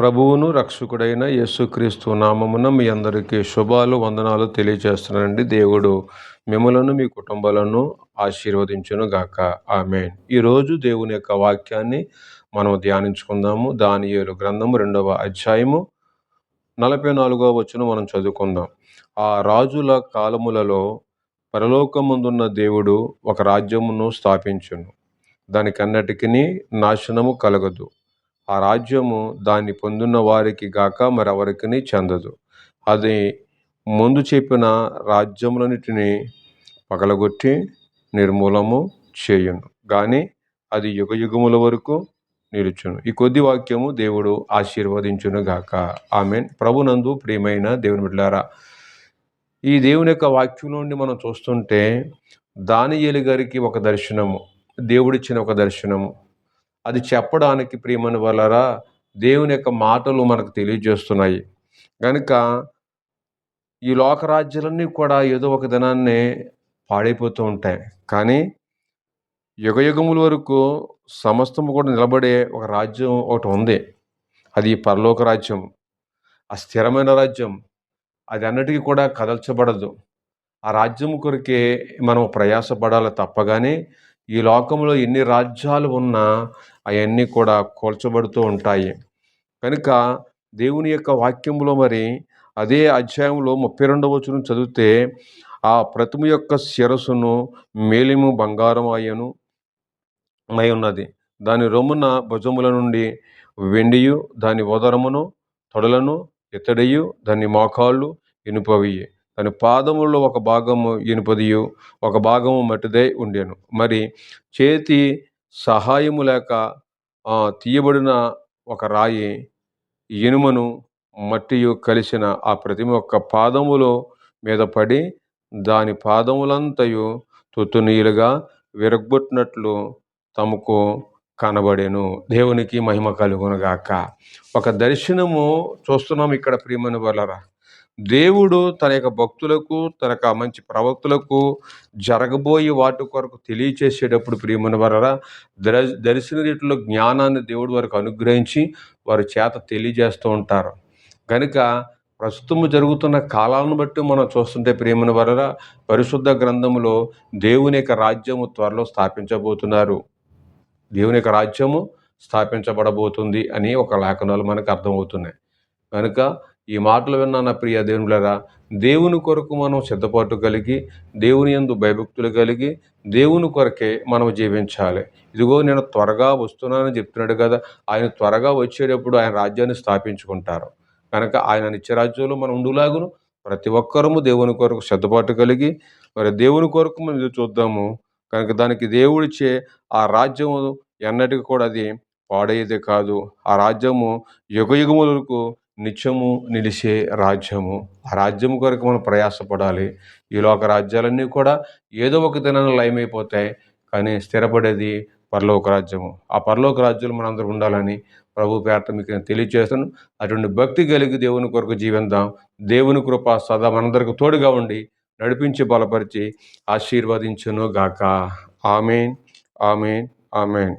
ప్రభువును రక్షకుడైన యేసుక్రీస్తు నామమున మీ అందరికీ శుభాలు వందనాలు తెలియజేస్తున్నానండి. దేవుడు మిమ్మలను మీ కుటుంబాలను ఆశీర్వదించును గాక. ఆమేన్. ఈరోజు దేవుని యొక్క వాక్యాన్ని మనం ధ్యానించుకుందాము. దానియేలు గ్రంథము 2వ అధ్యాయము 44వ వచనం మనం చదువుకుందాం. ఆ రాజుల కాలములలో పరలోకమందున్న దేవుడు ఒక రాజ్యమును స్థాపించును, దానికన్నటికిని నాశనము కలగదు. ఆ రాజ్యము దాన్ని పొందిన వారికి గాక మరెవరికిని చెందదు. అది ముందు చెప్పిన రాజ్యములన్నిటినీ పగలగొట్టి నిర్మూలము చేయును, కానీ అది యుగయుగముల వరకు నిలుచును. ఈ కొద్ది వాక్యము దేవుడు ఆశీర్వదించును గాక. ఆమేన్. ప్రభునందు ప్రియమైన దేవుని బిడ్డలారా, ఈ దేవుని యొక్క వాక్యం నుండి మనం చూస్తుంటే దానియేలు గారికి ఒక దర్శనము, దేవుడిచ్చిన ఒక దర్శనము, అది చెప్పడానికి ప్రియమైన వాళ్ళారా దేవుని యొక్క మాటలు మనకు తెలియజేస్తున్నాయి. కనుక ఈ లోకరాజ్యాలన్నీ కూడా ఏదో ఒక దినాన్నే పాడైపోతూ ఉంటాయి, కానీ యుగయుగముల వరకు సమస్తము కూడా నిలబడే ఒక రాజ్యం ఒకటి ఉంది. అది పరలోక రాజ్యం, ఆ స్థిరమైన రాజ్యం. అది అన్నిటికీ కూడా కదల్చబడదు. ఆ రాజ్యం కొరకే మనం ప్రయాసపడాలి తప్పగానే ఈ లోకంలో ఎన్ని రాజ్యాలు ఉన్నా అవన్నీ కూడా కూల్చబడుతూ ఉంటాయి. కనుక దేవుని యొక్క వాక్యంలో మరి అదే అధ్యాయంలో 32వ వచనం చదివితే, ఆ ప్రతిమ యొక్క శిరస్సును మేలిము బంగారం అయి ఉన్నది, దాని రొమ్మున భుజముల నుండి వెండియు, దాని ఉదరమును తొడలను ఇత్తడియు, దాని మోకాళ్ళు ఇనుపవియు, దాని పాదములలో ఒక భాగము ఇనుపదియు ఒక భాగము మట్టిదై ఉండెను. మరి చేతి సహాయము లేక తీయబడిన ఒక రాయి ఇనుమును మట్టియు కలిసిన ఆ ప్రతిమ యొక్క పాదముల మీద పడి దాని పాదములంతయు తుత్తునీయులుగా విరగొట్టినట్లు తమకు కనబడెను. దేవునికి మహిమ కలుగును గాక. ఒక దర్శనము చూస్తున్నాం ఇక్కడ ప్రియమైన వాళ్ళరా. దేవుడు తన యొక్క భక్తులకు, తన యొక్క మంచి ప్రవక్తులకు జరగబోయే వాటి కొరకు తెలియచేసేటప్పుడు ప్రియమైన వారరా దర్శన రీతిలో జ్ఞానాన్ని దేవుడు వారికి అనుగ్రహించి వారి చేత తెలియజేస్తూ ఉంటారు. కనుక ప్రస్తుతము జరుగుతున్న కాలాలను బట్టి మనం చూస్తుంటే ప్రియమైన వారరా, పరిశుద్ధ గ్రంథములో దేవుని యొక్క రాజ్యము త్వరలో స్థాపించబోతున్నారు, దేవుని యొక్క రాజ్యము స్థాపించబడబోతుంది అని ఒక లేఖనాలు మనకు అర్థమవుతున్నాయి. కనుక ఈ మాటలు విన్నా నా ప్రియ దేవునులారా, దేవుని కొరకు మనం సిద్ధపాటు కలిగి, దేవుని యందు భయభక్తులు కలిగి, దేవుని కొరకే మనం జీవించాలి. ఇదిగో నేను త్వరగా వస్తున్నానని చెప్తున్నాడు కదా. ఆయన త్వరగా వచ్చేటప్పుడు ఆయన రాజ్యాన్ని స్థాపించుకుంటారు. కనుక ఆయన నిత్యరాజ్యంలో మనం ఉండులాగును ప్రతి ఒక్కరము దేవుని కొరకు సిద్ధపాటు కలిగి మరి దేవుని కొరకు మనం ఇది చూద్దాము. కనుక దానికి దేవుడిచ్చే ఆ రాజ్యము ఎన్నటికి కూడా అది పాడేది కాదు. ఆ రాజ్యము యుగయుగముల వరకు నిత్యము నిలిచే రాజ్యము. ఆ రాజ్యము కొరకు మనం ప్రయాసపడాలి. ఈ లోక రాజ్యాలన్నీ కూడా ఏదో ఒక దినాన లయమైపోతాయి, కానీ స్థిరపడేది పరలోక రాజ్యము. ఆ పరలోక రాజ్యంలో మనందరూ ఉండాలని ప్రభు పేరట మీకు నేను తెలియజేస్తాను. అటువంటి భక్తి కలిగి దేవుని కొరకు జీవిద్దాం. దేవుని కృప సదా మనందరికి తోడుగా ఉండి నడిపించి బలపరిచి ఆశీర్వదించును గాక. ఆమేన్, ఆమేన్, ఆమేన్.